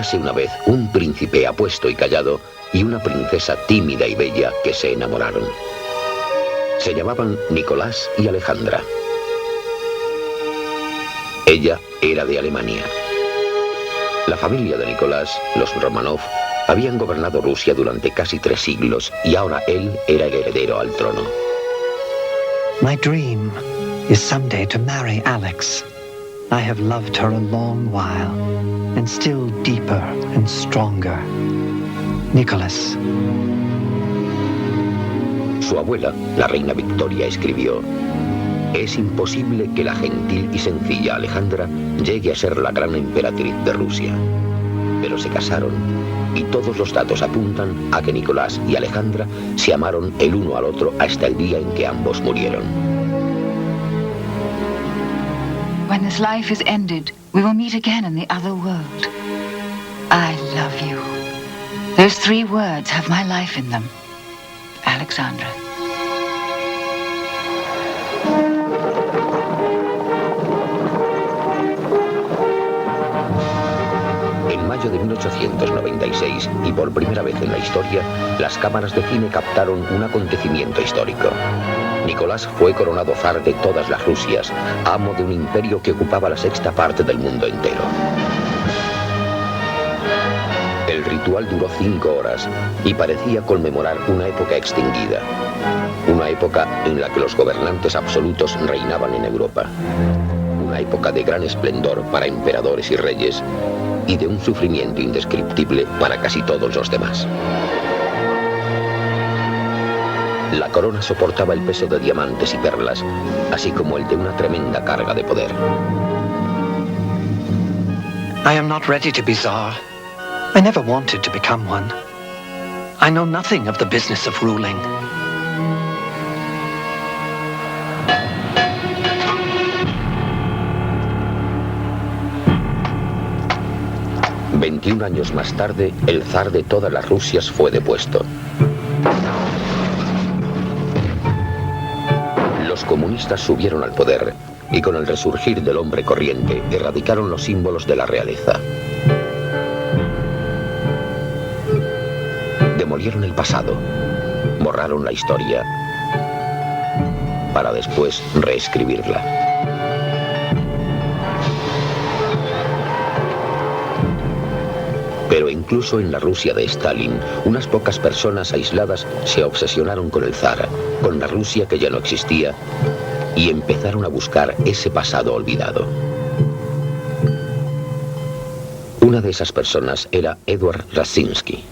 Érase una vez un príncipe apuesto y callado y una princesa tímida y bella que se enamoraron. Se llamaban Nicolás y Alejandra. Ella era de Alemania. La familia de Nicolás, los Romanov, habían gobernado Rusia durante casi 3 siglos y ahora él era el heredero al trono. My dream is someday to marry Alex. I have loved her a long while, and still deeper and stronger. Nicholas. Su abuela, la reina Victoria, escribió: es imposible que la gentil y sencilla Alejandra llegue a ser la gran emperatriz de Rusia. Pero se casaron y todos los datos apuntan a que Nicolás y Alejandra se amaron el uno al otro hasta el día en que ambos murieron. When this life is ended, we will meet again in the other world. I love you. Those 3 words have my life in them. Alexandra. En mayo de 1896, y por primera vez en la historia, las cámaras de cine captaron un acontecimiento histórico. Nicolás fue coronado zar de todas las Rusias, amo de un imperio que ocupaba la 6ª parte del mundo entero. El ritual duró 5 horas y parecía conmemorar una época extinguida. Una época en la que los gobernantes absolutos reinaban en Europa. Una época de gran esplendor para emperadores y reyes y de un sufrimiento indescriptible para casi todos los demás. La corona soportaba el peso de diamantes y perlas, así como el de una tremenda carga de poder. I am not ready to be Tsar. I never wanted to become one. I know nothing of the business of ruling. ...21 años más tarde, el zar de todas las Rusias fue depuesto. Los comunistas subieron al poder y con el resurgir del hombre corriente erradicaron los símbolos de la realeza. Demolieron el pasado, borraron la historia, para después reescribirla. Pero incluso en la Rusia de Stalin, unas pocas personas aisladas se obsesionaron con el zar, con la Rusia que ya no existía, y empezaron a buscar ese pasado olvidado. Una de esas personas era Edward Radzinsky.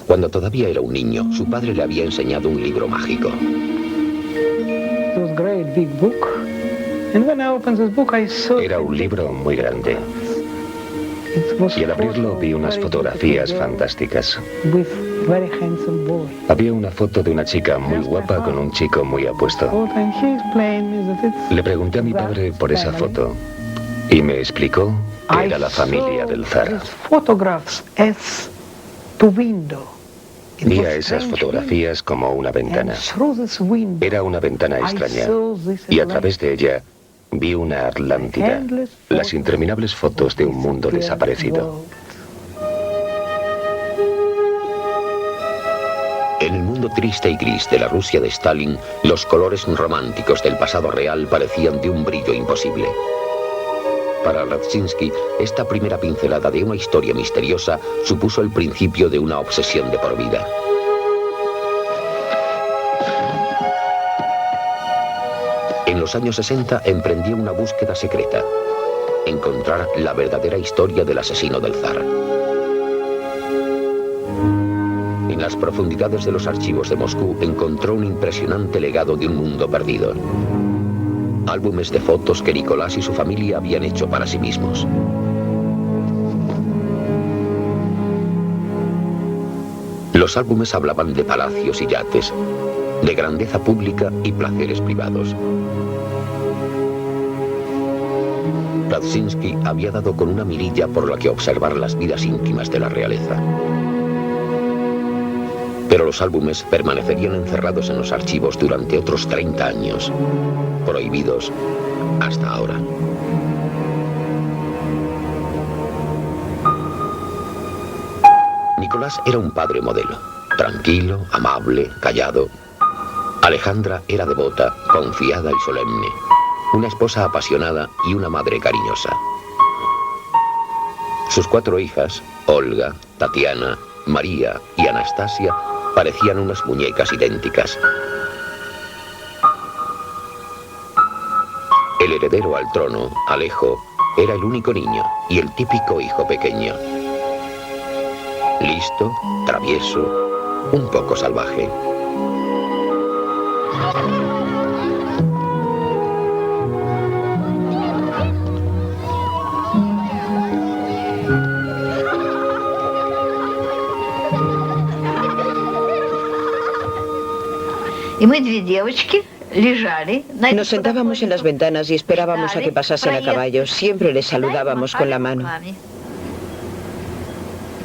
Cuando todavía era un niño, su padre le había enseñado un libro mágico. Era un libro muy grande. Y al abrirlo vi unas fotografías fantásticas. Había una foto de una chica muy guapa con un chico muy apuesto. Le pregunté a mi padre por esa foto y me explicó que era la familia del zar. Vi a esas fotografías como una ventana. Era una ventana extraña y a través de ella vi una Atlántida, las interminables fotos de un mundo desaparecido. En el mundo triste y gris de la Rusia de Stalin, los colores románticos del pasado real parecían de un brillo imposible. Para Radzinsky, esta primera pincelada de una historia misteriosa supuso el principio de una obsesión de por vida. En los años 60 emprendió una búsqueda secreta: encontrar la verdadera historia del asesino del zar. En las profundidades de los archivos de Moscú encontró un impresionante legado de un mundo perdido. Álbumes de fotos que Nicolás y su familia habían hecho para sí mismos. Los álbumes hablaban de palacios y yates, de grandeza pública y placeres privados. Radzinsky había dado con una mirilla por la que observar las vidas íntimas de la realeza. Pero los álbumes permanecerían encerrados en los archivos durante otros 30 años, prohibidos hasta ahora. Nicolás era un padre modelo, tranquilo, amable, callado. Alejandra era devota, confiada y solemne, una esposa apasionada y una madre cariñosa. Sus 4 hijas, Olga, Tatiana, María y Anastasia, parecían unas muñecas idénticas. El heredero al trono, Alejo, era el único niño y el típico hijo pequeño. Listo, travieso, un poco salvaje. Nos sentábamos en las ventanas y esperábamos a que pasasen a caballo. Siempre les saludábamos con la mano.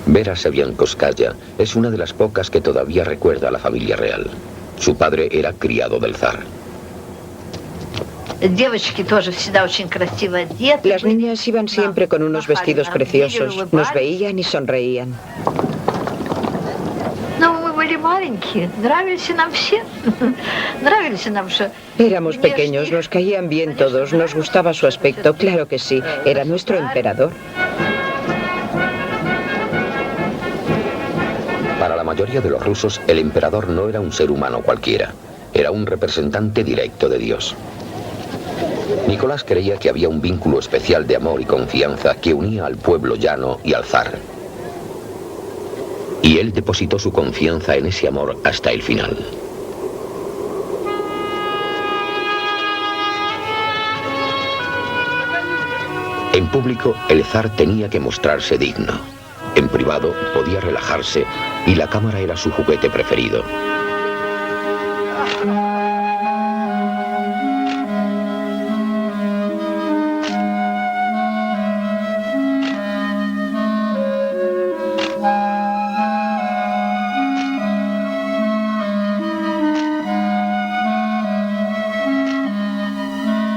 Vera Seviankovskaya es una de las pocas que todavía recuerda a la familia real. Su padre era criado del zar. Las niñas iban siempre con unos vestidos preciosos. Nos veían y sonreían. Éramos pequeños, nos caían bien todos, nos gustaba su aspecto, claro que sí, era nuestro emperador. Para la mayoría de los rusos, el emperador no era un ser humano cualquiera, era un representante directo de Dios. Nicolás creía que había un vínculo especial de amor y confianza que unía al pueblo llano y al zar. Y él depositó su confianza en ese amor hasta el final. En público, el zar tenía que mostrarse digno. En privado, podía relajarse y la cámara era su juguete preferido.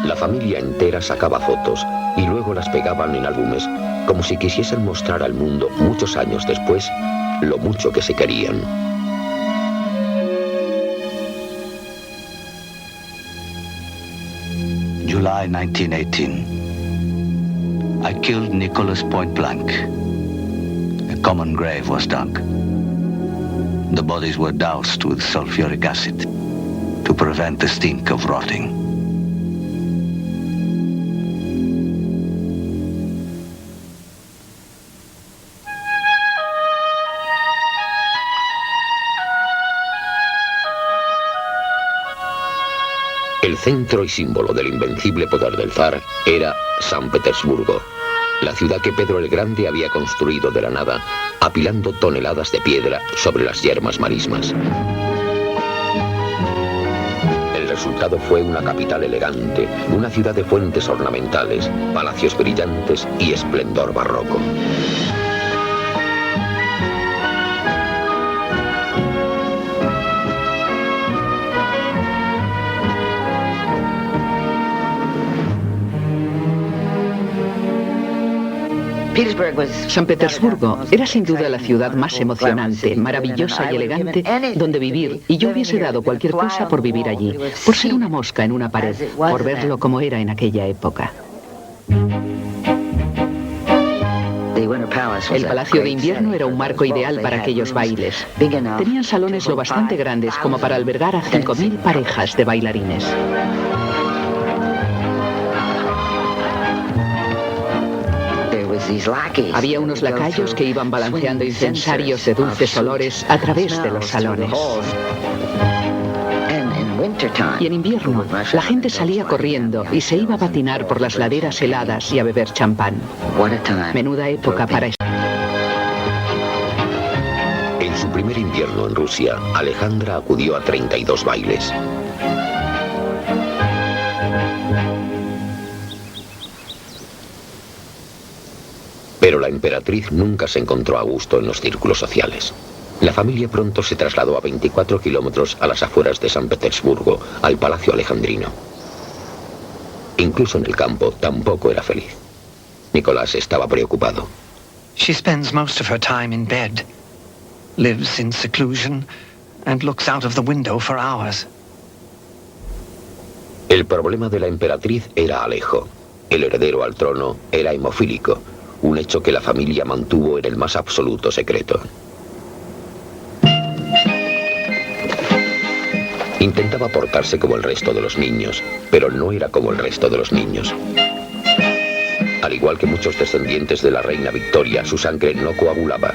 La familia entera sacaba fotos y luego las pegaban en álbumes, como si quisiesen mostrar al mundo, muchos años después, lo mucho que se querían. July 1918. I killed Nicholas point blank. A common grave was dug. The bodies were doused with sulfuric acid to prevent the stink of rotting. El centro y símbolo del invencible poder del zar era San Petersburgo, la ciudad que Pedro el Grande había construido de la nada, apilando toneladas de piedra sobre las yermas marismas. El resultado fue una capital elegante, una ciudad de fuentes ornamentales, palacios brillantes y esplendor barroco. San Petersburgo era sin duda la ciudad más emocionante, maravillosa y elegante donde vivir, y yo hubiese dado cualquier cosa por vivir allí, por ser una mosca en una pared, por verlo como era en aquella época. El Palacio de Invierno era un marco ideal para aquellos bailes. Tenían salones lo bastante grandes como para albergar a 5.000 parejas de bailarines. Había unos lacayos que iban balanceando incensarios de dulces olores a través de los salones. Y en invierno, la gente salía corriendo y se iba a patinar por las laderas heladas y a beber champán. Menuda época para eso. En su primer invierno en Rusia, Alejandra acudió a 32 bailes. Pero la emperatriz nunca se encontró a gusto en los círculos sociales. La familia pronto se trasladó a 24 kilómetros a las afueras de San Petersburgo, al Palacio Alejandrino. Incluso en el campo tampoco era feliz. Nicolás estaba preocupado. She spends most of her time in bed. lives in seclusion and looks out of the window for hours. El problema de la emperatriz era Alejo. El heredero al trono era hemofílico, un hecho que la familia mantuvo en el más absoluto secreto. Intentaba portarse como el resto de los niños, pero no era como el resto de los niños. Al igual que muchos descendientes de la reina Victoria, su sangre no coagulaba.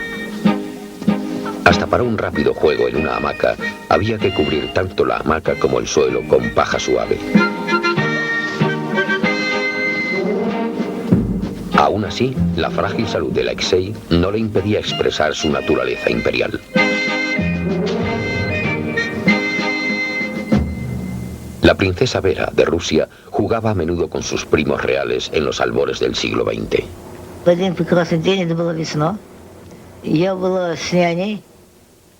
Hasta para un rápido juego en una hamaca, había que cubrir tanto la hamaca como el suelo con paja suave. Aún así, la frágil salud de Alexei no le impedía expresar su naturaleza imperial. La princesa Vera, de Rusia, jugaba a menudo con sus primos reales en los albores del siglo XX.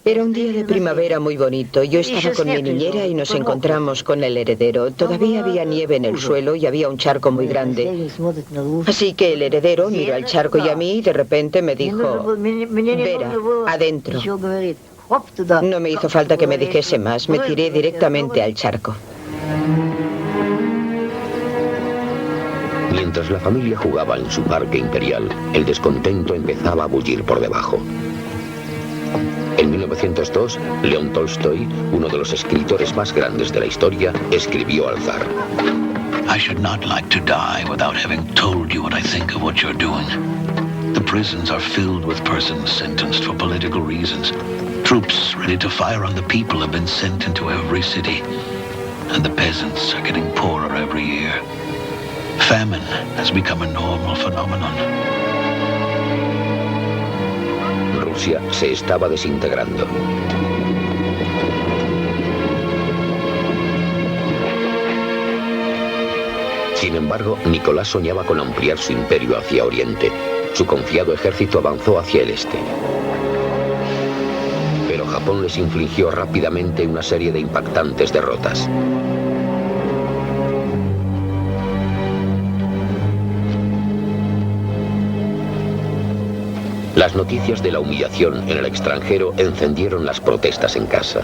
Era un día de primavera muy bonito. Yo estaba con mi niñera y nos encontramos con el heredero. Todavía había nieve en el suelo y había un charco muy grande. Así que el heredero miró al charco y a mí y de repente me dijo: Vera, adentro. No me hizo falta que me dijese más. Me tiré directamente al charco. Mientras la familia jugaba en su parque imperial, el descontento empezaba a bullir por debajo. En 1902, León Tolstoy, uno de los escritores más grandes de la historia, escribió al zar: I should not like to die without having told you what I think of what you're doing. The prisons are filled with persons sentenced for political reasons. Troops ready to fire on the people have been sent into every city. And the peasants are getting poorer every year. Famine has become a normal phenomenon. Rusia se estaba desintegrando. Sin embargo, Nicolás soñaba con ampliar su imperio hacia Oriente. Su confiado ejército avanzó hacia el este. Pero Japón les infligió rápidamente una serie de impactantes derrotas. Las noticias de la humillación en el extranjero encendieron las protestas en casa.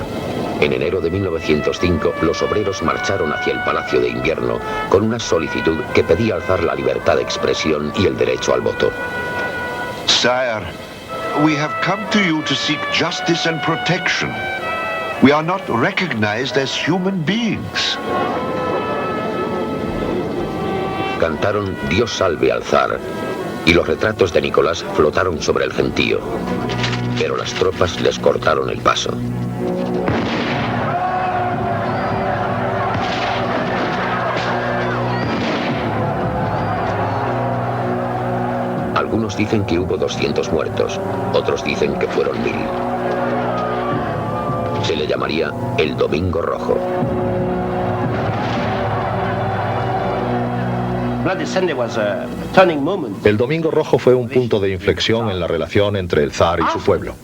En enero de 1905, los obreros marcharon hacia el Palacio de Invierno con una solicitud que pedía al zar la libertad de expresión y el derecho al voto. Sire, we have come to you to seek justice and protection. We are not recognized as human beings. Cantaron Dios salve al zar, y los retratos de Nicolás flotaron sobre el gentío. Pero las tropas les cortaron el paso. Algunos dicen que hubo 200 muertos, otros dicen que fueron 1000. Se le llamaría el Domingo Rojo. El Domingo Rojo fue un punto de inflexión en la relación entre el zar y su pueblo.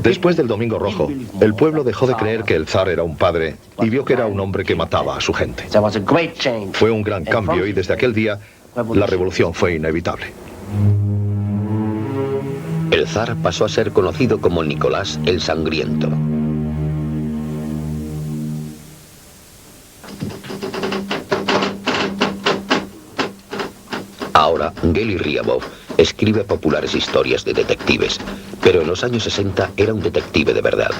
Después del Domingo Rojo, el pueblo dejó de creer que el zar era un padre y vio que era un hombre que mataba a su gente. Fue un gran cambio y desde aquel día la revolución fue inevitable. El zar pasó a ser conocido como Nicolás el Sangriento. Ahora, Geli Ryabov escribe populares historias de detectives, pero en los años 60 era un detective de verdad.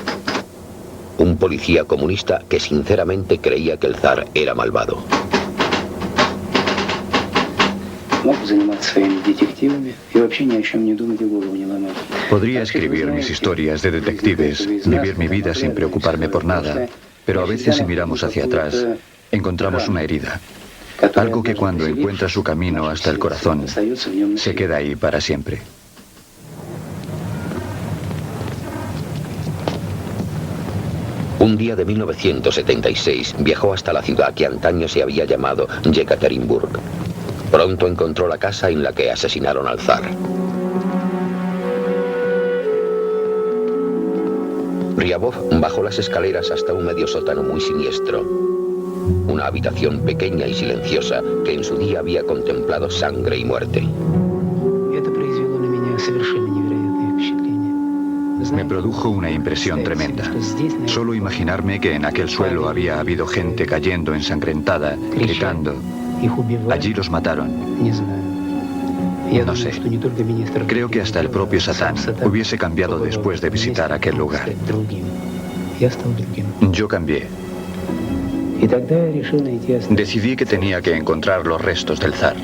Un policía comunista que sinceramente creía que el zar era malvado. Podría escribir mis historias de detectives, vivir mi vida sin preocuparme por nada, pero a veces si miramos hacia atrás, encontramos una herida. Algo que cuando encuentra su camino hasta el corazón, se queda ahí para siempre. Un día de 1976 viajó hasta la ciudad que antaño se había llamado Yekaterinburg. Pronto encontró la casa en la que asesinaron al zar. Ryabov bajó las escaleras hasta un medio sótano muy siniestro. Una habitación pequeña y silenciosa que en su día había contemplado sangre y muerte. Me produjo una impresión tremenda. Solo imaginarme que en aquel suelo había habido gente cayendo ensangrentada, gritando. Allí los mataron. No sé. Creo que hasta el propio Satán hubiese cambiado después de visitar aquel lugar. Yo cambié. Decidí que tenía que encontrar los restos del zar.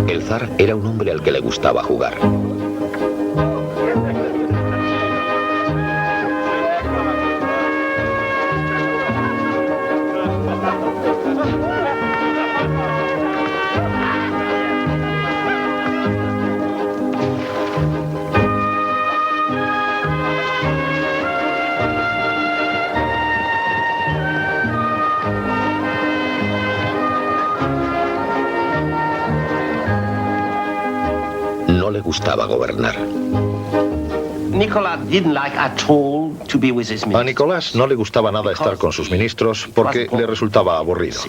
El zar era un hombre al que le gustaba jugar. No le gustaba gobernar. A Nicolás no le gustaba nada estar con sus ministros porque le resultaba aburrido.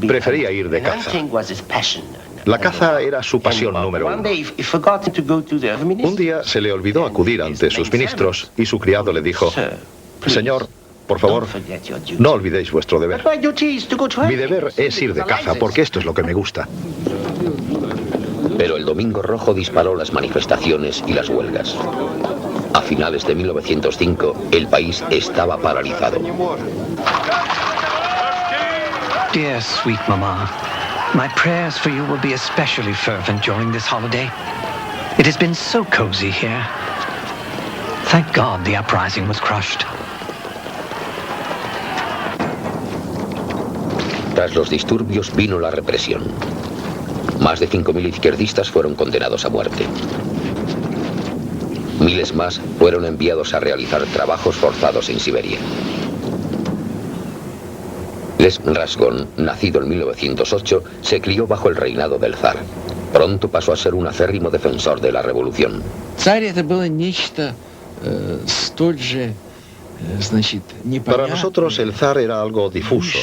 Prefería ir de caza. La caza era su pasión número uno. Un día se le olvidó acudir ante sus ministros y su criado le dijo: Señor, por favor, no olvidéis vuestro deber. Mi deber es ir de caza porque esto es lo que me gusta. Pero el Domingo Rojo disparó las manifestaciones y las huelgas. A finales de 1905, el país estaba paralizado. Dear sweet Mama, my prayers for you will be especially fervent during this holiday. It has been so cozy here. Thank God the uprising was crushed. Tras los disturbios vino la represión. Más de 5.000 izquierdistas fueron condenados a muerte. Miles más fueron enviados a realizar trabajos forzados en Siberia. Les Rasgon, nacido en 1908, se crió bajo el reinado del zar. Pronto pasó a ser un acérrimo defensor de la revolución. Para nosotros el zar era algo difuso,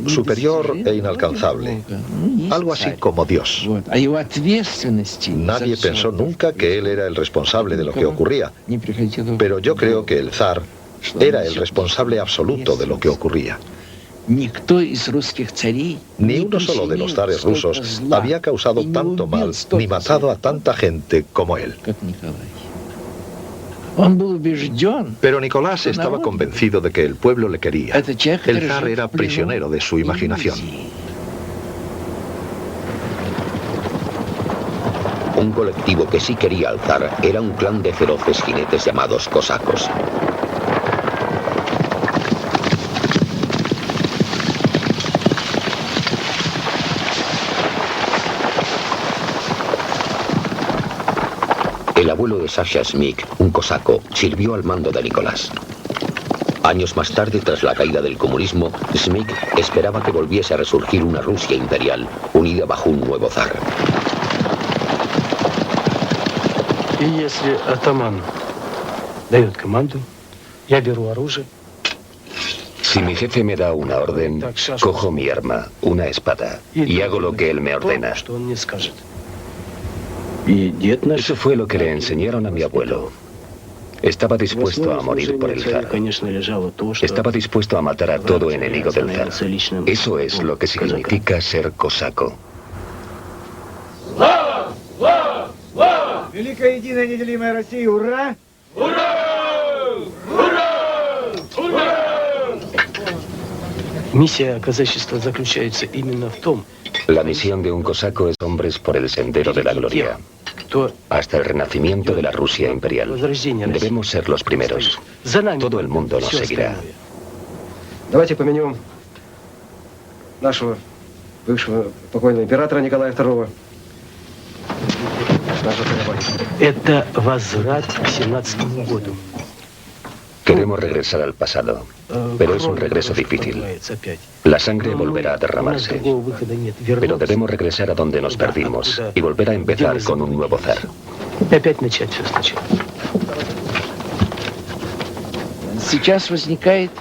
superior e inalcanzable, algo así como Dios. Nadie pensó nunca que él era el responsable de lo que ocurría, pero yo creo que el zar era el responsable absoluto de lo que ocurría. Ni uno solo de los zares rusos había causado tanto mal ni matado a tanta gente como él. Pero Nicolás estaba convencido de que el pueblo le quería. El zar era prisionero de su imaginación. Un colectivo que sí quería al zar era un clan de feroces jinetes llamados cosacos. El abuelo de Sasha Smyk, un cosaco, sirvió al mando de Nicolás. Años más tarde, tras la caída del comunismo, Smyk esperaba que volviese a resurgir una Rusia imperial, unida bajo un nuevo zar. Si mi jefe me da una orden, cojo mi arma, una espada, y hago lo que él me ordena. Eso fue lo que le enseñaron a mi abuelo. Estaba dispuesto a morir por el zar. Estaba dispuesto a matar a todo enemigo del zar. Eso es lo que significa ser cosaco. Великая единая неделимая Россия, ура! Ура! Ура! Ура! Миссия казачества заключается именно в том. La misión de un cosaco es hombres por el sendero de la gloria. Hasta el renacimiento de la Rusia imperial. Debemos ser los primeros. Todo el mundo nos seguirá. Давайте поменем нашего бывшего покойного императора Николая II. Это возврат к 17 году. Queremos regresar al pasado, pero es un regreso difícil. La sangre volverá a derramarse, pero debemos regresar a donde nos perdimos y volver a empezar con un nuevo zar. Сейчас возникает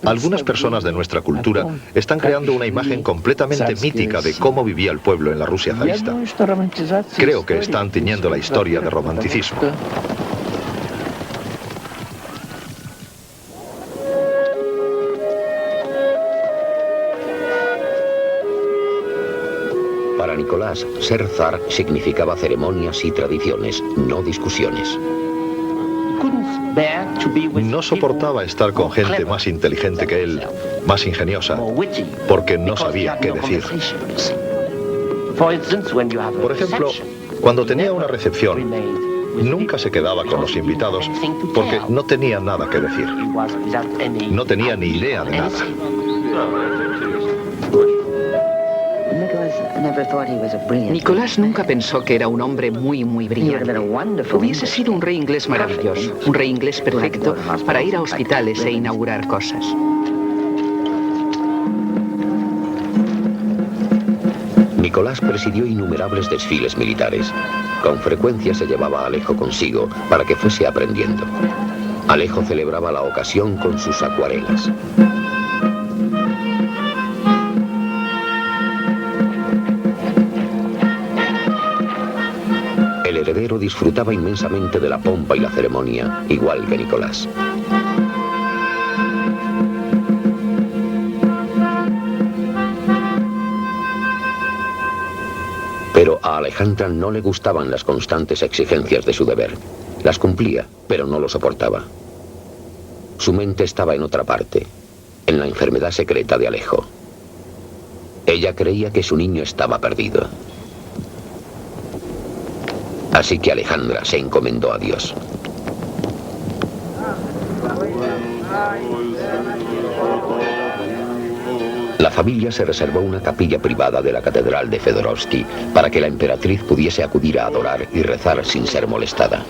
Algunas personas de nuestra cultura están creando una imagen completamente mítica de cómo vivía el pueblo en la Rusia zarista. Creo que están tiñendo la historia de romanticismo. Para Nicolás, ser zar significaba ceremonias y tradiciones, no discusiones. No soportaba estar con gente más inteligente que él, más ingeniosa, porque no sabía qué decir. Por ejemplo, cuando tenía una recepción, nunca se quedaba con los invitados porque no tenía nada que decir. No tenía ni idea de nada. Nicolás nunca pensó que era un hombre muy brillante. Hubiese sido un rey inglés maravilloso, un rey inglés perfecto para ir a hospitales e inaugurar cosas. Nicolás presidió innumerables desfiles militares. Con frecuencia se llevaba a Alejo consigo para que fuese aprendiendo. Alejo celebraba la ocasión con sus acuarelas. El heredero disfrutaba inmensamente de la pompa y la ceremonia, igual que Nicolás. Pero a Alejandra no le gustaban las constantes exigencias de su deber. Las cumplía, pero no lo soportaba. Su mente estaba en otra parte, en la enfermedad secreta de Alejo. Ella creía que su niño estaba perdido. Así que Alejandra se encomendó a Dios. La familia se reservó una capilla privada de la catedral de Fedorovsky para que la emperatriz pudiese acudir a adorar y rezar sin ser molestada.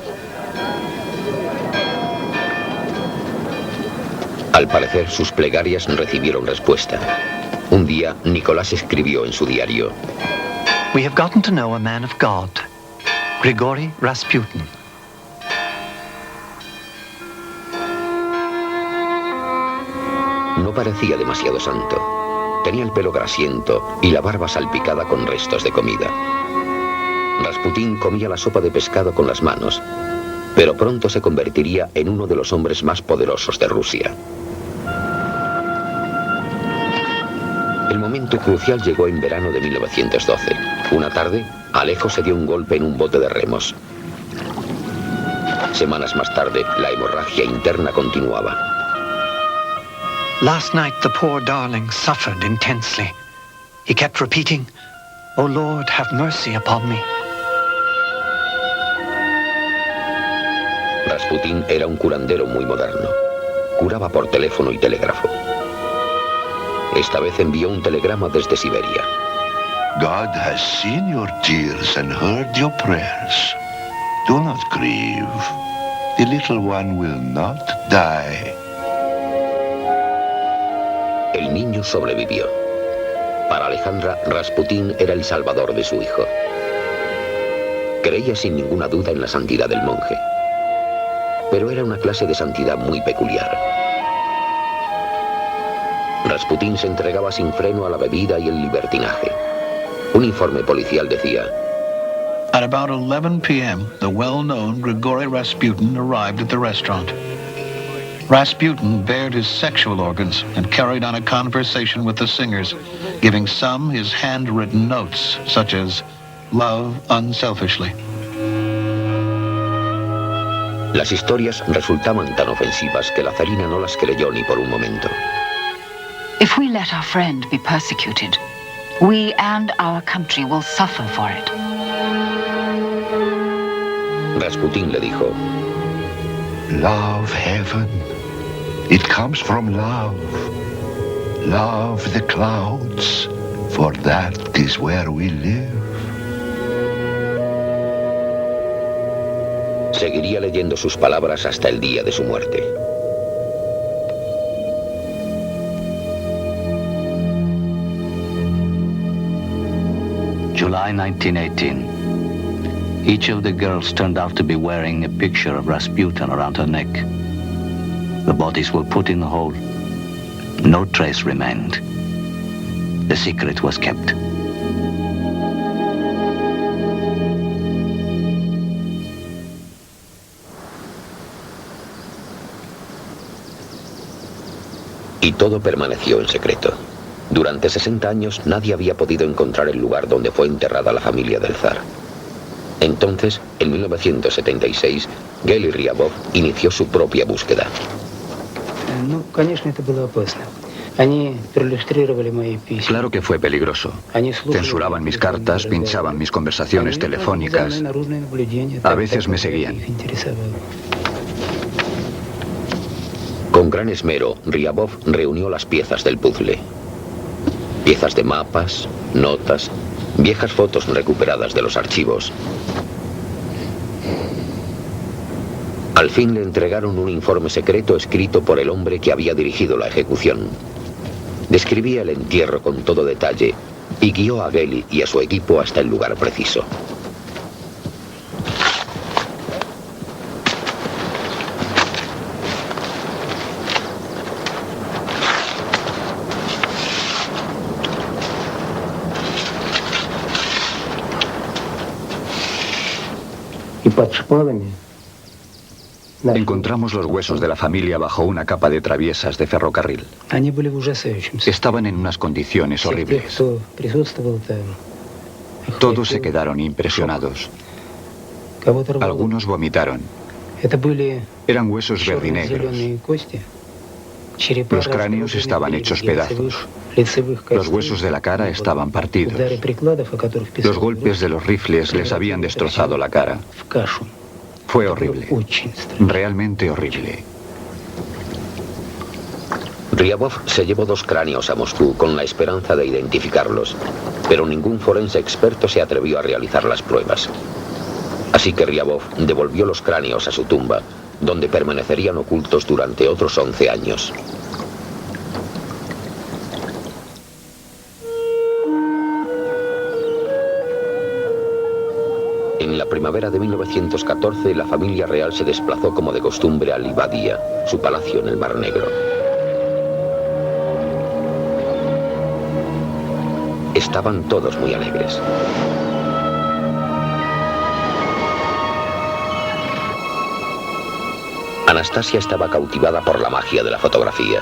Al parecer, sus plegarias recibieron respuesta. Un día, Nicolás escribió en su diario: We have gotten to know a man of God, Grigory Rasputin. No parecía demasiado santo. Tenía el pelo grasiento y la barba salpicada con restos de comida. Rasputín comía la sopa de pescado con las manos, pero pronto se convertiría en uno de los hombres más poderosos de Rusia. El momento crucial llegó en verano de 1912. Una tarde, Alejo se dio un golpe en un bote de remos. Semanas más tarde, la hemorragia interna continuaba. Last night the poor darling suffered intensely. He kept repeating, "Oh Lord, have mercy upon me." Rasputín era un curandero muy moderno. Curaba por teléfono y telégrafo. Esta vez envió un telegrama desde Siberia. God has seen your tears and heard your prayers. Do not grieve. The little one will not die. El niño sobrevivió. Para Alejandra, Rasputín era el salvador de su hijo. Creía sin ninguna duda en la santidad del monje. Pero era una clase de santidad muy peculiar. Rasputín se entregaba sin freno a la bebida y el libertinaje. Un informe policial decía: At about 11 p.m., the well-known Grigory Rasputin arrived at the restaurant. Rasputin bared his sexual organs and carried on a conversation with the singers, giving some his handwritten notes, such as, "Love unselfishly." Las historias resultaban tan ofensivas que la zarina no las creyó ni por un momento. If we let our friend be persecuted, we and our country will suffer for it. Rasputín le dijo: Love heaven. It comes from love. Love the clouds, for that is where we live. Seguiría leyendo sus palabras hasta el día de su muerte. July 1918. Each of the girls turned out to be wearing a picture of Rasputin around her neck. The bodies were put in the hole. No trace remained. The secret was kept. Y todo permaneció en secreto. Durante 60 años nadie había podido encontrar el lugar donde fue enterrada la familia del zar. Entonces, en 1976, Geli Ryabov inició su propia búsqueda. Claro que fue peligroso. Censuraban mis cartas, pinchaban mis conversaciones telefónicas. A veces me seguían. Con gran esmero, Ryabov reunió las piezas del puzzle. Piezas de mapas, notas, viejas fotos recuperadas de los archivos. Al fin le entregaron un informe secreto escrito por el hombre que había dirigido la ejecución. Describía el entierro con todo detalle y guió a Geli y a su equipo hasta el lugar preciso. Encontramos los huesos de la familia bajo una capa de traviesas de ferrocarril. Estaban en unas condiciones horribles. Todos se quedaron impresionados. Algunos vomitaron. Eran huesos verdinegros. Los cráneos estaban hechos pedazos. Los huesos de la cara estaban partidos. Los golpes de los rifles les habían destrozado la cara. Fue horrible. Realmente horrible. Ryabov se llevó 2 cráneos a Moscú con la esperanza de identificarlos, pero ningún forense experto se atrevió a realizar las pruebas. Así que Ryabov devolvió los cráneos a su tumba, donde permanecerían ocultos durante otros 11 años. En la primavera de 1914, la familia real se desplazó como de costumbre a Livadia, su palacio en el Mar Negro. Estaban todos muy alegres. Anastasia estaba cautivada por la magia de la fotografía.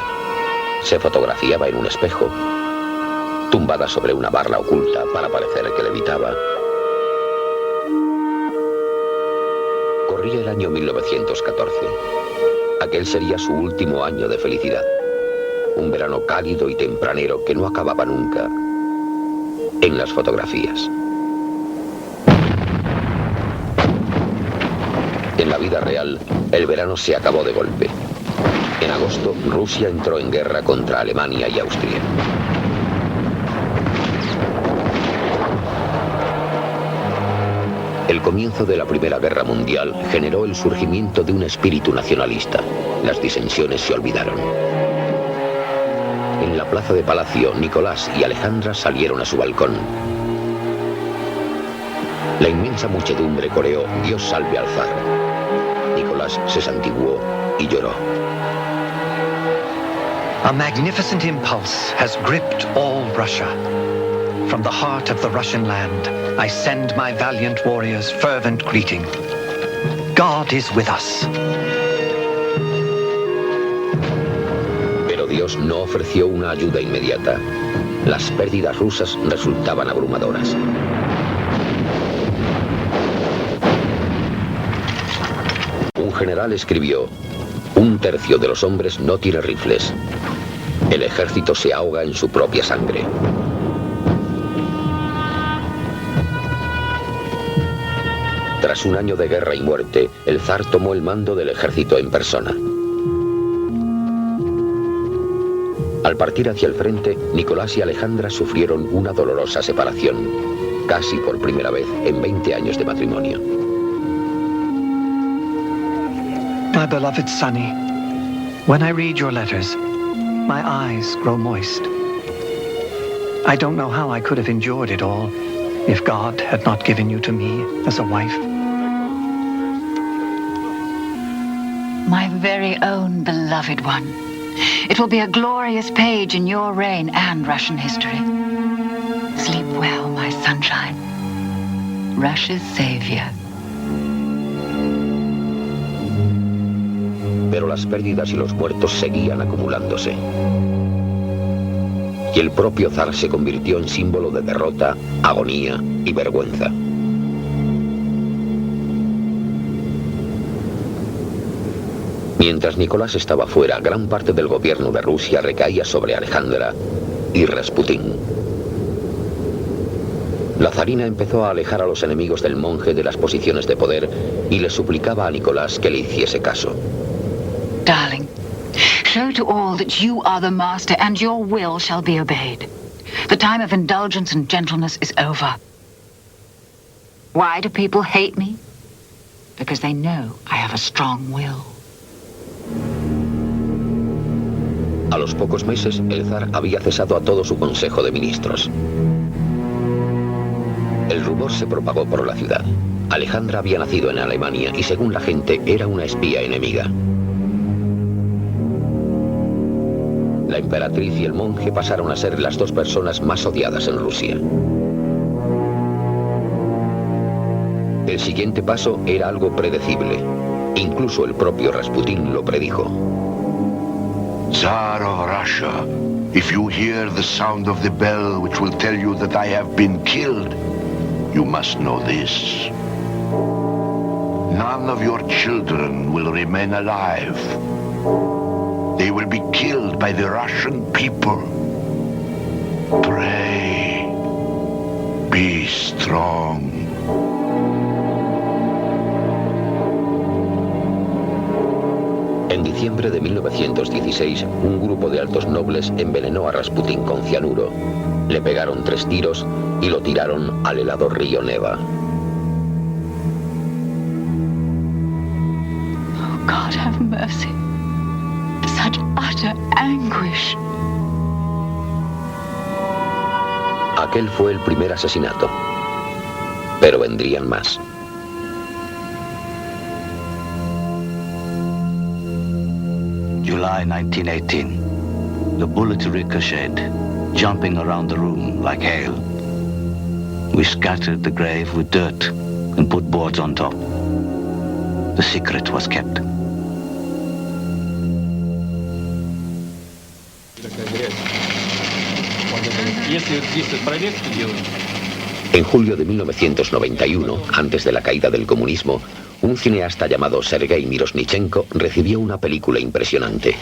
Se fotografiaba en un espejo, tumbada sobre una barra oculta para parecer que levitaba. Corría el año 1914. Aquel sería su último año de felicidad. Un verano cálido y tempranero que no acababa nunca en las fotografías. En la vida real, el verano se acabó de golpe. En agosto, Rusia entró en guerra contra Alemania y Austria. El comienzo de la Primera Guerra Mundial generó el surgimiento de un espíritu nacionalista. Las disensiones se olvidaron. En la plaza de Palacio, Nicolás y Alejandra salieron a su balcón. La inmensa muchedumbre coreó "Dios salve al zar". Nicolás se santiguó y lloró. A magnificent impulse has gripped all Russia. From the heart of the Russian land, I send my valiant warriors fervent greeting. God is with us. Pero Dios no ofreció una ayuda inmediata. Las pérdidas rusas resultaban abrumadoras. Un general escribió: "Un tercio de los hombres no tiene rifles. El ejército se ahoga en su propia sangre". Tras un año de guerra y muerte, el zar tomó el mando del ejército en persona. Al partir hacia el frente, Nicolás y Alejandra sufrieron una dolorosa separación, casi por primera vez en 20 años de matrimonio. My beloved Sonny, when I read your letters, my eyes grow moist. I don't know how I could have endured it all if God had not given you to me as a wife. my very own beloved one. It will be a glorious page in your reign and Russian history. Sleep well, my sunshine. Russia's savior. Pero las pérdidas y los muertos seguían acumulándose. Y el propio zar se convirtió en símbolo de derrota, agonía y vergüenza. Mientras Nicolás estaba fuera, gran parte del gobierno de Rusia recaía sobre Alejandra y Rasputín. La zarina empezó a alejar a los enemigos del monje de las posiciones de poder y le suplicaba a Nicolás que le hiciese caso. Darling, show to all that you are the master and your will shall be obeyed. The time of indulgence and gentleness is over. Why do people hate me? Because they know I have a strong will. A los pocos meses, el zar había cesado a todo su consejo de ministros. El rumor se propagó por la ciudad. Alejandra había nacido en Alemania y, según la gente, era una espía enemiga. La emperatriz y el monje pasaron a ser las dos personas más odiadas en Rusia. El siguiente paso era algo predecible. Incluso el propio Rasputín lo predijo. Tsar of Russia, if you hear the sound of the bell which will tell you that I have been killed, you must know this. None of your children will remain alive. They will be killed by the Russian people. Pray. Be strong. En diciembre de 1916, un grupo de altos nobles envenenó a Rasputín con cianuro. Le pegaron 3 tiros y lo tiraron al helado río Neva. Oh, God have mercy. Such utter anguish. Aquel fue el primer asesinato. Pero vendrían más. July 1918. The bullet ricocheted, jumping around the room like hail. We scattered the grave with dirt and put boards on top. The secret was kept. En julio de 1991, antes de la caída del comunismo, un cineasta llamado Sergei Miroshnichenko recibió una película impresionante.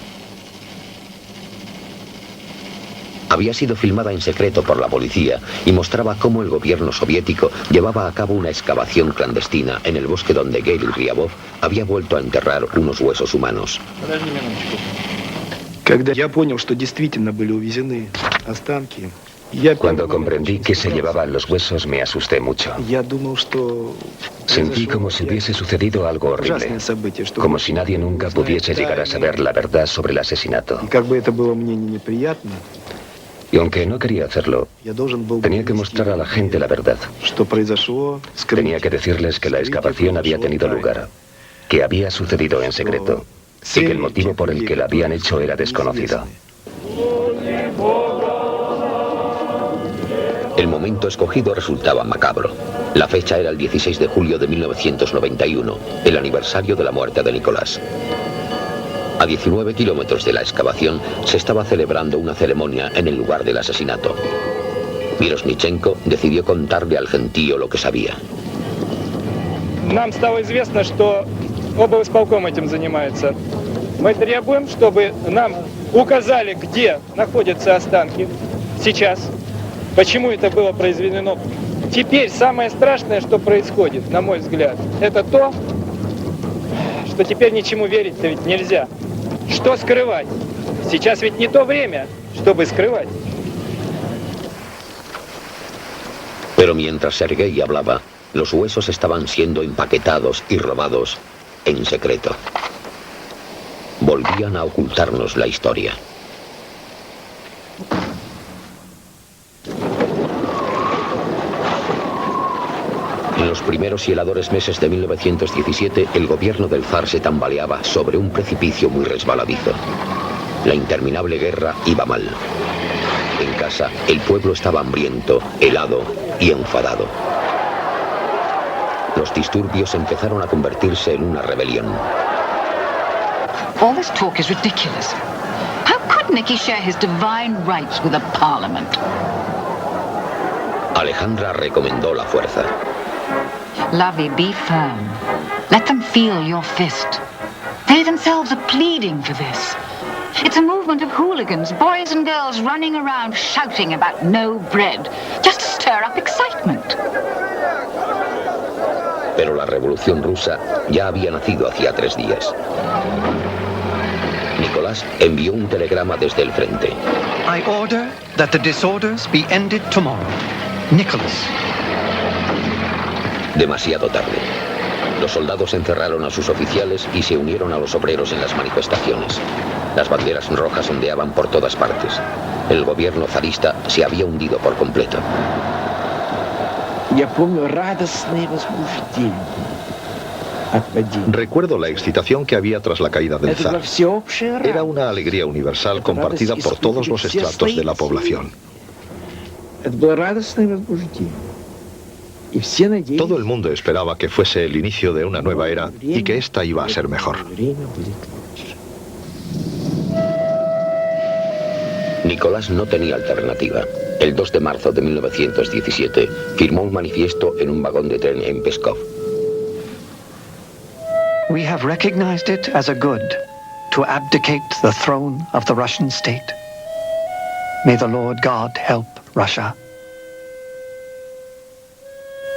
Había sido filmada en secreto por la policía y mostraba cómo el gobierno soviético llevaba a cabo una excavación clandestina en el bosque donde Gary Ryabov había vuelto a enterrar unos huesos humanos. Cuando comprendí que se llevaban los huesos, me asusté mucho. Sentí como si hubiese sucedido algo horrible, como si nadie nunca pudiese llegar a saber la verdad sobre el asesinato. Y aunque no quería hacerlo, tenía que mostrar a la gente la verdad. Tenía que decirles que la excavación había tenido lugar, que había sucedido en secreto, y que el motivo por el que la habían hecho era desconocido. El momento escogido resultaba macabro. La fecha era el 16 de julio de 1991, el aniversario de la muerte de Nicolás. A 19 kilómetros de la excavación se estaba celebrando una ceremonia en el lugar del asesinato. Miroshnichenko decidió contarle al gentío lo que sabía. Нам стало известно, что облисполком этим занимается. Мы требуем, чтобы нам указали, где находятся останки сейчас, почему это было произведено. Теперь самое страшное, что происходит, на мой взгляд, это то, что теперь ничему верить-то ведь нельзя. Что скрывать? Сейчас ведь не то время, чтобы скрывать. Pero mientras Sergei hablaba, los huesos estaban siendo empaquetados y robados en secreto. Volvían a ocultarnos la historia. En los primeros y heladores meses de 1917, el gobierno del zar se tambaleaba sobre un precipicio muy resbaladizo. La interminable guerra iba mal. En casa, el pueblo estaba hambriento, helado y enfadado. Los disturbios empezaron a convertirse en una rebelión. All this talk is ridiculous. How could Nicky share his divine rights with a parliament? Alejandra recomendó la fuerza. Lovey, be firm. Let them feel your fist. They themselves are pleading for this. It's a movement of hooligans, boys and girls running around shouting about no bread, just to stir up excitement. Pero la revolución rusa ya había nacido hacía 3 días. Nicolás envió un telegrama desde el frente. I order that the disorders be ended tomorrow. Nicholas. Demasiado tarde. Los soldados encerraron a sus oficiales y se unieron a los obreros en las manifestaciones. Las banderas rojas ondeaban por todas partes. El gobierno zarista se había hundido por completo. Recuerdo la excitación que había tras la caída del zar. Era una alegría universal compartida por todos los estratos de la población. Todo el mundo esperaba que fuese el inicio de una nueva era y que esta iba a ser mejor. Nicolás no tenía alternativa. El 2 de marzo de 1917 firmó un manifiesto en un vagón de tren en Pskov. We have recognized it as a good to abdicate the throne of the Russian state. May the Lord God help Russia.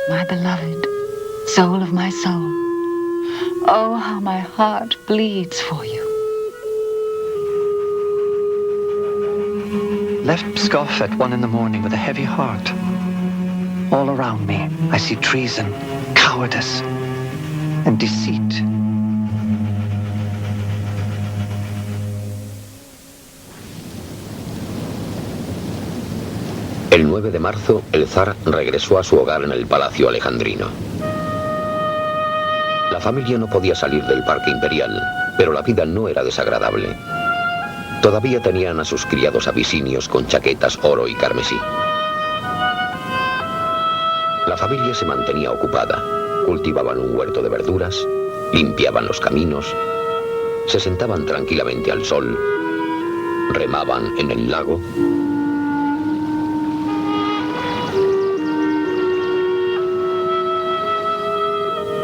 My beloved, soul of my soul, oh, how my heart bleeds for you. Left Pskov at 1 in the morning with a heavy heart. All around me, I see treason, cowardice, and deceit. El 9 de marzo, el zar regresó a su hogar en el Palacio Alejandrino. La familia no podía salir del Parque Imperial, pero la vida no era desagradable. Todavía tenían a sus criados abisinios con chaquetas oro y carmesí. La familia se mantenía ocupada. Cultivaban un huerto de verduras, limpiaban los caminos, se sentaban tranquilamente al sol, remaban en el lago.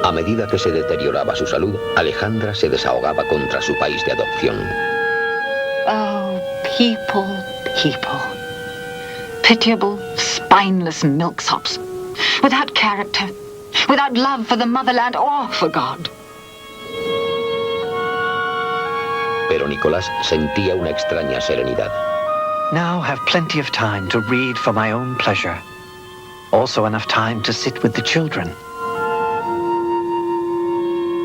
A medida que se deterioraba su salud, Alejandra se desahogaba contra su país de adopción. Oh, people, people. Pitiable, spineless milksops. Without character, without love for the motherland or for God. Pero Nicolás sentía una extraña serenidad. Now have plenty of time to read for my own pleasure. Also enough time to sit with the children.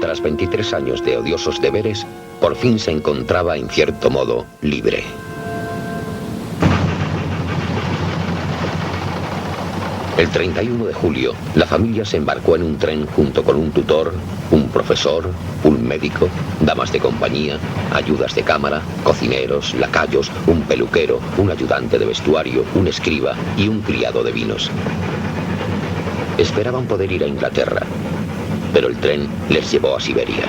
Tras 23 años de odiosos deberes, por fin se encontraba en cierto modo libre. El 31 de julio, la familia se embarcó en un tren junto con un tutor, un profesor, un médico, damas de compañía, ayudas de cámara, cocineros, lacayos, un peluquero, un ayudante de vestuario, un escriba y un criado de vinos. Esperaban poder ir a Inglaterra, pero el tren les llevó a Siberia.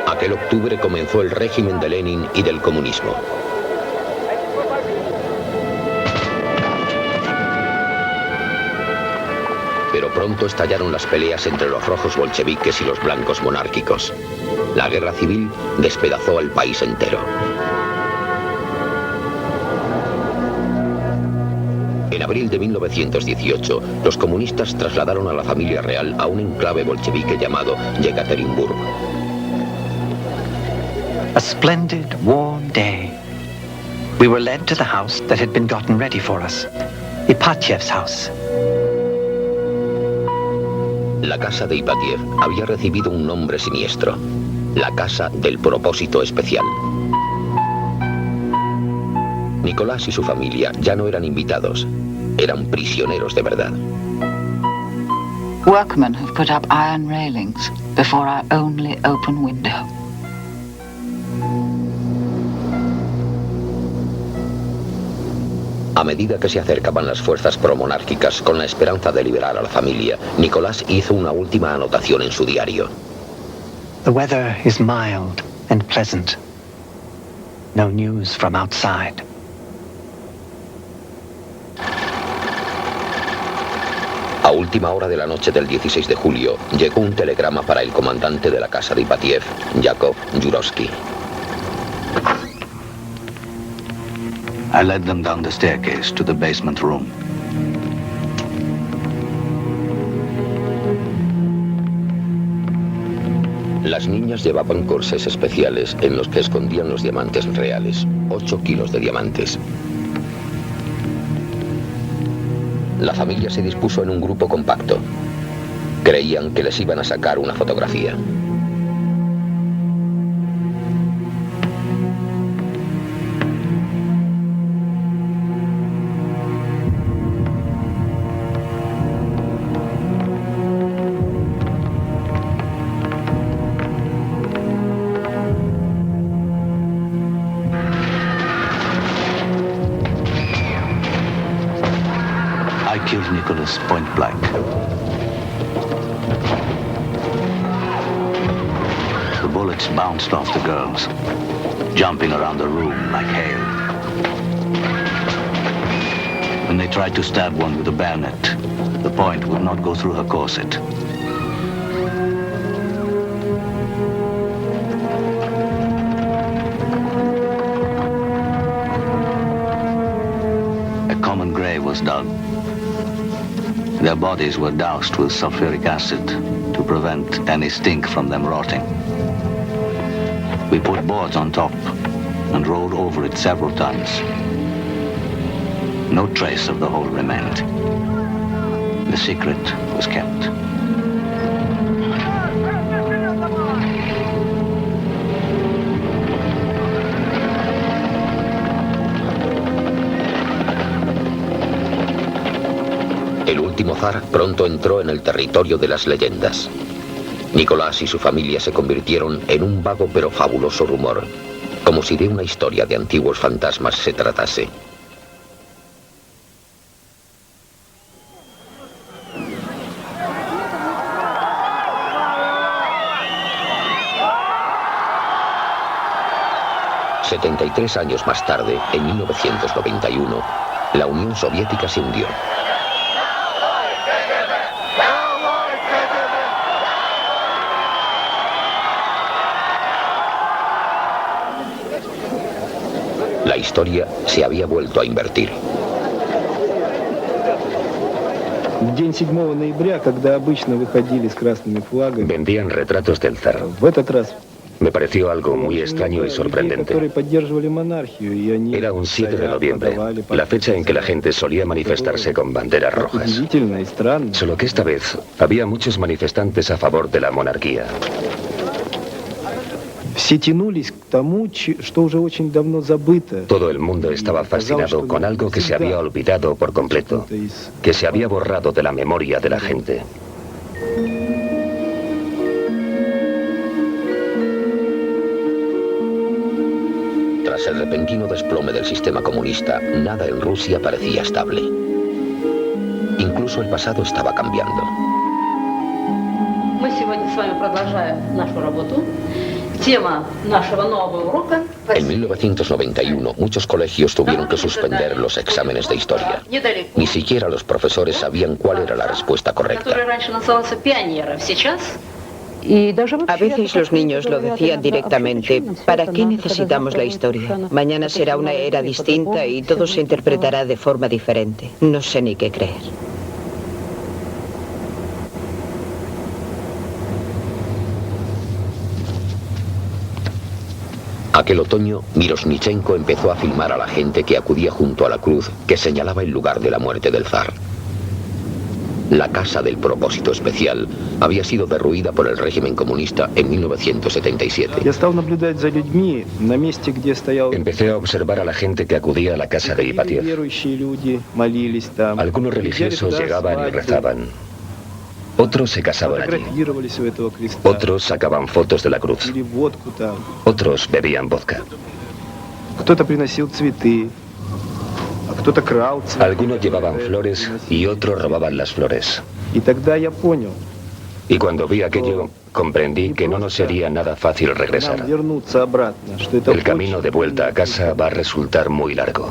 Aquel octubre comenzó el régimen de Lenin y del comunismo. Pero pronto estallaron las peleas entre los rojos bolcheviques y los blancos monárquicos. La guerra civil despedazó al país entero. En abril de 1918, los comunistas trasladaron a la familia real a un enclave bolchevique llamado Yekaterinburg. A splendid, warm day. We were led to the house that had been gotten ready for us, Ipatiev's house. La casa de Ipatiev había recibido un nombre siniestro, la Casa del Propósito Especial. Nicolás y su familia ya no eran invitados, eran prisioneros de verdad. Workmen have put up iron railings before our only open window. A medida que se acercaban las fuerzas promonárquicas con la esperanza de liberar a la familia, Nicolás hizo una última anotación en su diario. The weather is mild and pleasant. No news from outside. A última hora de la noche del 16 de julio, llegó un telegrama para el comandante de la casa de Ipatiev, Yakov Yurovsky. I led them down the staircase to the basement room. Las niñas llevaban corsés especiales en los que escondían los diamantes reales, 8 kilos de diamantes. La familia se dispuso en un grupo compacto. Creían que les iban a sacar una fotografía. Killed Nicholas point blank. The bullets bounced off the girls, jumping around the room like hail. When they tried to stab one with a bayonet, the point would not go through her corset. A common grave was dug. Their bodies were doused with sulfuric acid to prevent any stink from them rotting. We put boards on top and rolled over it several times. No trace of the hole remained. The secret was kept. El último zar pronto entró en el territorio de las leyendas. Nicolás y su familia se convirtieron en un vago pero fabuloso rumor, como si de una historia de antiguos fantasmas se tratase. ...73 años más tarde, en 1991, la Unión Soviética se hundió. La historia se había vuelto a invertir. Vendían retratos del zar. Me pareció algo muy extraño y sorprendente. Era un 7 de noviembre, la fecha en que la gente solía manifestarse con banderas rojas. Solo que esta vez había muchos manifestantes a favor de la monarquía. Todo el mundo estaba fascinado con algo que se había olvidado por completo, que se había borrado de la memoria de la gente. Tras el repentino desplome del sistema comunista, nada en Rusia parecía estable. Incluso el pasado estaba cambiando. En 1991, muchos colegios tuvieron que suspender los exámenes de historia. Ni siquiera los profesores sabían cuál era la respuesta correcta. A veces los niños lo decían directamente, ¿para qué necesitamos la historia? Mañana será una era distinta y todo se interpretará de forma diferente. No sé ni qué creer. Aquel otoño, Miroshnichenko empezó a filmar a la gente que acudía junto a la cruz que señalaba el lugar de la muerte del zar. La casa del propósito especial había sido derruida por el régimen comunista en 1977. Empecé a observar a la gente que acudía a la casa de Ipatiev. Algunos religiosos llegaban y rezaban. Otros se casaban allí. Otros sacaban fotos de la cruz. Otros bebían vodka. Algunos llevaban flores y otros robaban las flores. Y cuando vi aquello, comprendí que no nos sería nada fácil regresar. El camino de vuelta a casa va a resultar muy largo.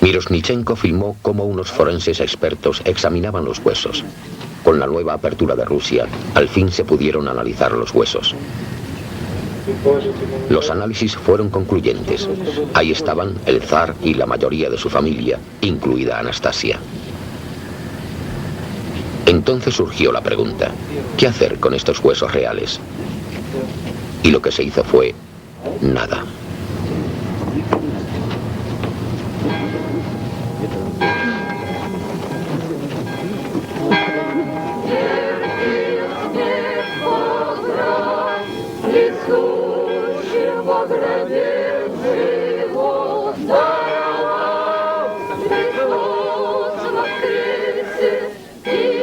Miroshnichenko filmó cómo unos forenses expertos examinaban los huesos. Con la nueva apertura de Rusia, al fin se pudieron analizar los huesos. Los análisis fueron concluyentes. Ahí estaban el zar y la mayoría de su familia, incluida Anastasia. Entonces surgió la pregunta, ¿qué hacer con estos huesos reales? Y lo que se hizo fue nada.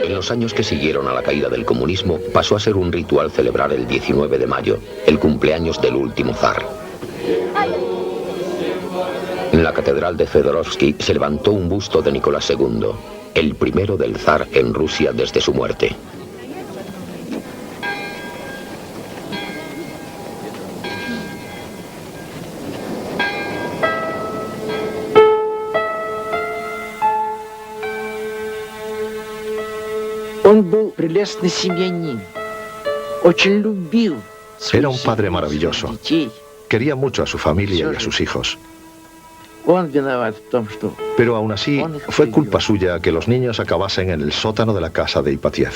En los años que siguieron a la caída del comunismo, pasó a ser un ritual celebrar el 19 de mayo, el cumpleaños del último zar. En la catedral de Fedorovsky se levantó un busto de Nicolás II, el primero del zar en Rusia desde su muerte. Era un padre maravilloso. Quería mucho a su familia y a sus hijos. Pero aún así, fue culpa suya que los niños acabasen en el sótano de la casa de Ipatiev.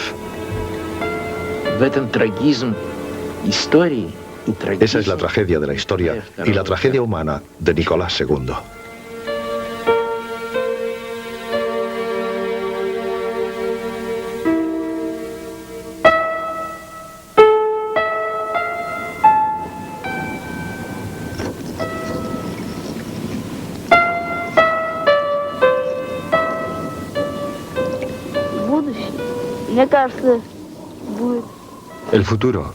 Esa es la tragedia de la historia y la tragedia humana de Nicolás II. El futuro.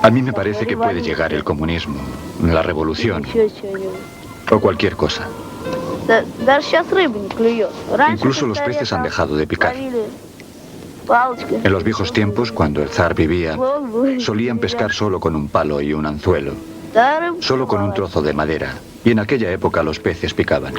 A mí me parece que puede llegar el comunismo, la revolución o cualquier cosa. Incluso los peces han dejado de picar. En los viejos tiempos, cuando el zar vivía, solían pescar solo con un palo y un anzuelo, solo con un trozo de madera, y en aquella época los peces picaban.